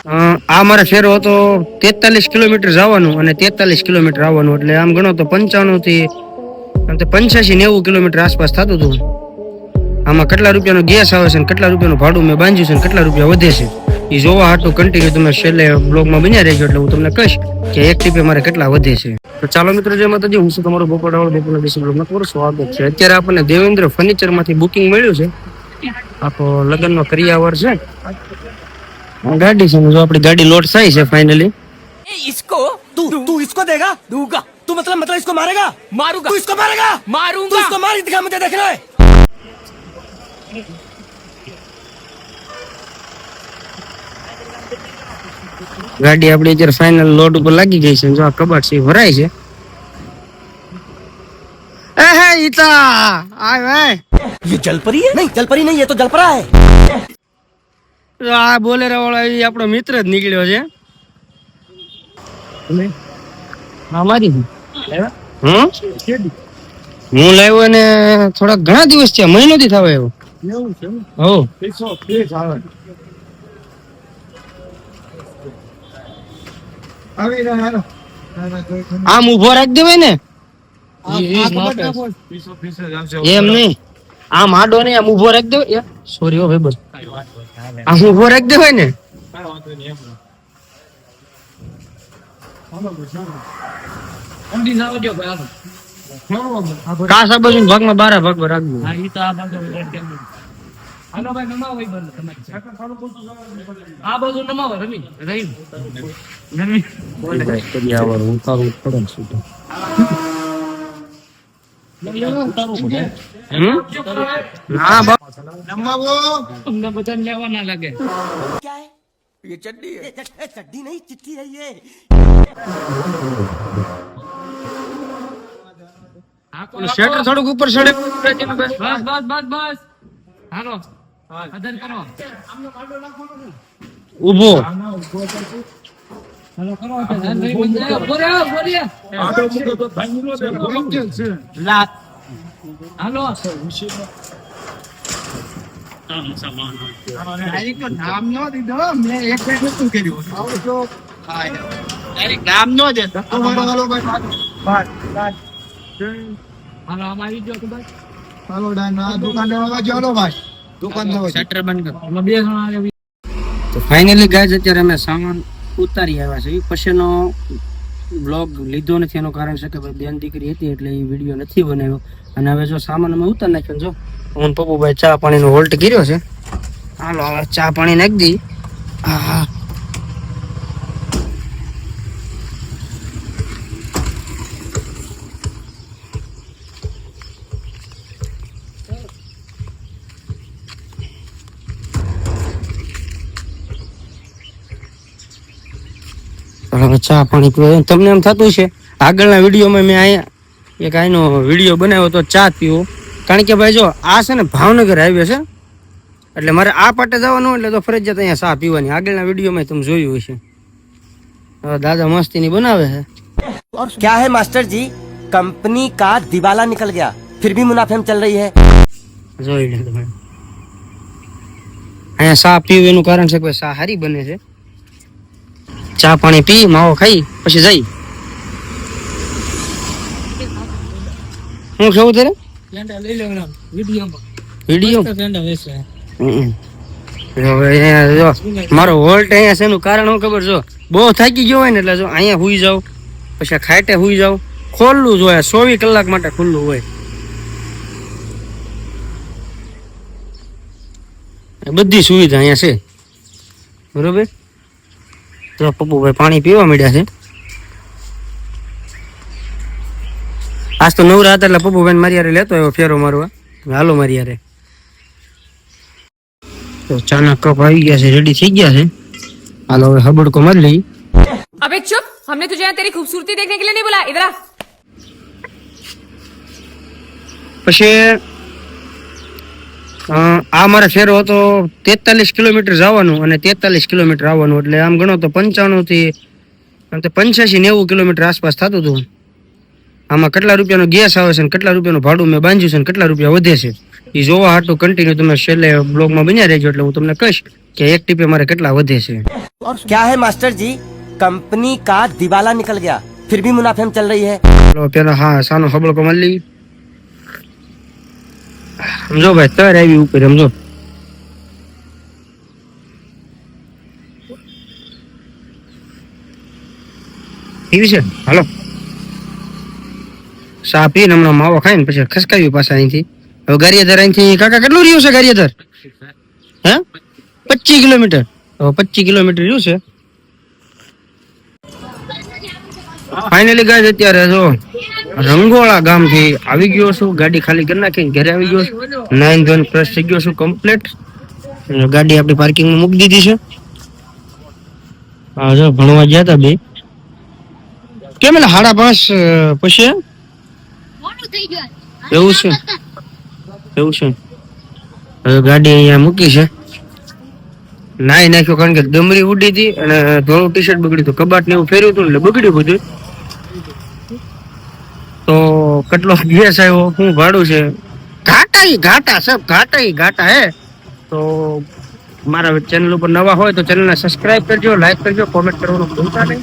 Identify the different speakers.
Speaker 1: આ મારે ફેરો હતો 43 કિલોમીટર જવાનું અને 43 કિલોમીટર આવવાનું, એટલે આમ ગણો તો 95 થી 85-90 કિલોમીટર આસપાસ થતું હતું. આમાં કેટલા રૂપિયાનો ગેસ આવે છે, કેટલા રૂપિયાનું ભાડું મેં બાંધ્યું છે, કેટલા રૂપિયા વધે છે એ જોવા હાટું કન્ટિન્યુ તમે છેલ્લે બ્લોગમાં બન્યા રહેજો, એટલે હું તમને કહીશ કે એક ટીપે મારે કેટલા વધે છે. તો ચાલો મિત્રો, જય માતાજી, હું છું તમારો બપોર બપોરના દેશી બ્લોગમાં તમારું સ્વાગત છે. અત્યારે આપણને દેવેન્દ્ર ફર્નિચર માંથી બુકિંગ મળ્યું છે. આખો લગ્નનો કરિયાવર છે. ગાડી છે, જો આપણી ગાડી લોડ થાય છે ફાઇનલી.
Speaker 2: इसको तू इसको देगा दूंगा तू मतलब इसको मारेगा मारूंगा तू इसको मारेगा मारूंगा तू इसको मारी दिखा मुझे देखना है.
Speaker 1: ગાડી આપડી અત્યારે ફાઇનલ લોડ ઉપર લાગી ગઈ છે. જો આ કબાટ છે ભરાય છે. એ હે ઈતા આય ભાઈ,
Speaker 2: ये जलपरी है नहीं जलपरी नहीं ये तो जलपरा है.
Speaker 1: આ બોલેરા વાળો એ આપણો મિત્ર જ નીકળ્યો છે. હું લાવ્યો ને થોડા ઘણા દિવસ થયા, મહિનો થી થવા આવ્યો. આમ ઉભો રાખી દેવાય ને, એમ નહી, આમ આડો નહી, આમ ઉભો રાખી દેવાય. સોરી હો ભાઈ, બસ આમ ઉભો રાખી દેવાય ને. કાસા બાજુ ભાગમાં 12 ભાગમાં રાખવું.
Speaker 3: હાલો ભાઈ, નમાવો આ બાજુ નમાવો. રમી રહીમ રમી
Speaker 1: કરિયાવર ઉતારવું પડે છે. હા
Speaker 3: નમાવો, તમને બધાને લેવા ના લાગે.
Speaker 2: क्या है ये चड्डी है चड्डी नहीं चिट्ठी है ये.
Speaker 1: શેટર થોડુંક ઉપર ચડે.
Speaker 3: બસ બસ બસ બસ. હાલો અધર કરો.
Speaker 1: ઉભો
Speaker 3: હાલો કરો. બોરિયા બોરિયા
Speaker 1: લાત.
Speaker 3: હાલો
Speaker 1: નામ નો દીધો, મેં એક મિનિટ શું કર્યું. નામ નો દે.
Speaker 3: હાલો આમ આવી ગયો તો બસ.
Speaker 1: શટર બંધ કર.
Speaker 3: અમે બે જણા આવી.
Speaker 1: તો ફાઇનલી ગાઈઝ, અત્યારે અમે સામાન ઉતારી આવ્યા છે. પછીનો બ્લોગ લીધો નથી, એનું કારણ છે કે ભાઈ બેન દીકરી હતી એટલે એ વિડીયો નથી બનાવ્યો. અને હવે જો સામાન અમે ઉતારી નાખ્યો. જો હું પપ્પુભાઈ ચા પાણીનો હોલ્ટ કર્યો છે. હાલો હવે ચા પાણી નાખી દઈ. હા ચા પાણી પીવો. તમને એમ થતું છે આગળના વિડીયોમાં મેં અહીંયા એક આનો વિડીયો બનાવ્યો તો ચા પીવો, કારણ કે ભાઈ જો આ છે ને ભાવનગર હાઈવે છે, એટલે મારે આ પાટે જવાનું એટલે તો ફરજિયાત અહીંયા ચા પીવાની. આગળના વિડીયોમાં તમે જોયું હશે. દાદા મસ્તીની બનાવે છે.
Speaker 2: और क्या है मास्टर जी, कंपनी का दिवाला निकल गया फिर भी मुनाफे में चल रही है.
Speaker 1: જોઈ લે તમે. અહીંયા ચા પીવું એનું કારણ છે કે ચા સારી બને છે. ચા પાણી પી, માવો ખાઈ પછી જઈ. હું ખાવું તારે
Speaker 3: લઈ લેવાનો
Speaker 1: વિડીયો.
Speaker 3: પેંડા વેચે.
Speaker 1: હવે અહીંયા જો મારો હોલ્ટ અહીંયા છે, એનું કારણ હું ખબર? જો બહુ થાકી ગયો હોય ને એટલે જો અહીંયા હુઈ જાવ, પછી ખાટે હુઈ જાવ. ખોલ્લું જ હોય, 24 કલાક માટે ખુલ્લું હોય. બધી સુવિધા અહીંયા છે, બરોબર. તો પપ્પુભાઈ પાણી પીવા મળ્યા છે. આજ તો નવરા હતા એટલે પપ્પુભાઈ મારી યારે લેતો આવ્યો ફેરો મારવા. હાલો મારી યારે. તો ચાના કપ આવી ગયા છે, રેડી થઈ ગયા છે. હાલો હવે હબડકો મારી લઈ.
Speaker 4: अबे चुप, हमने तुझे यहाँ तेरी खूबसूरती देखने के लिए नहीं बुलाया, इधर आ.
Speaker 1: પછી આ મારે ફેરો હતો 43 કિલોમીટર જવાનું અને 43 કિલોમીટર આવવાનું, એટલે આમ ગણો તો 95 થી 85-90 કિલોમીટર આસપાસ થતું હતું. આમાં કેટલા રૂપિયાનો ગેસ આવે છે, કેટલા રૂપિયાનું ભાડું મેં બાંધ્યું છે, કેટલા રૂપિયા વધે છે એ જોવા હાટું કન્ટિન્યુ તમે છેલ્લે બ્લોગમાં બન્યા રહેજો, એટલે હું તમને કહીશ કે એક ટીપે મારે કેટલા વધે છે.
Speaker 2: क्या है मास्टर जी, कंपनी का दिवाला निकल गया, फिर भी मुनाफे में चल रही है.
Speaker 1: ચલો પેલા હા સાનો હબળો કમલી સમજો ભાઈ તર આવી ઉપર સમજો. પીવી છે હાલો ચા પીને હમણાં માવો ખાઈને પછી ખસકાવી પાછા અહીંથી. હવે ગારિયાધર અહીંથી કાકા કેટલું રહ્યું છે ગારિયાધર? હે 25 કિલોમીટર. હવે 25 કિલોમીટર રહ્યું છે. ફાઇનલી ગાઈસ અત્યારે જો રંગોળા ગામ થી આવી ગયો છું. ગાડી ખાલી કરી નાખીને ઘરે આવી ગયો છું. નાઈન ધોન ફ્રેશ થઈ ગયો છું કમ્પ્લીટ. ગાડી આપણી પાર્કિંગમાં મૂકી દીધી છે. હા જો ભણવા ગયા હતા બે કેમ એટલે 5:30 પછી એવું છે એવું છે. હવે ગાડી અહીંયા મૂકી છે. નાઈ નાખ્યો કારણ કે ડમરી ઉડી હતી અને ધોળું ટી શર્ટ બગડ્યું હતું. કબાટ ને એવું ફેર્યું હતું એટલે બગડ્યું બધું. તો કેટલો ગેસ આવ્યો શું ભાડું છે ઘાટા સબ ઘાટા હે. તો મારા ચેનલ ઉપર નવા હોય તો ચેનલને સબસ્ક્રાઇબ કરજો, લાઈક કરજો, કોમેન્ટ કરવાનું ભૂલતા નહીં.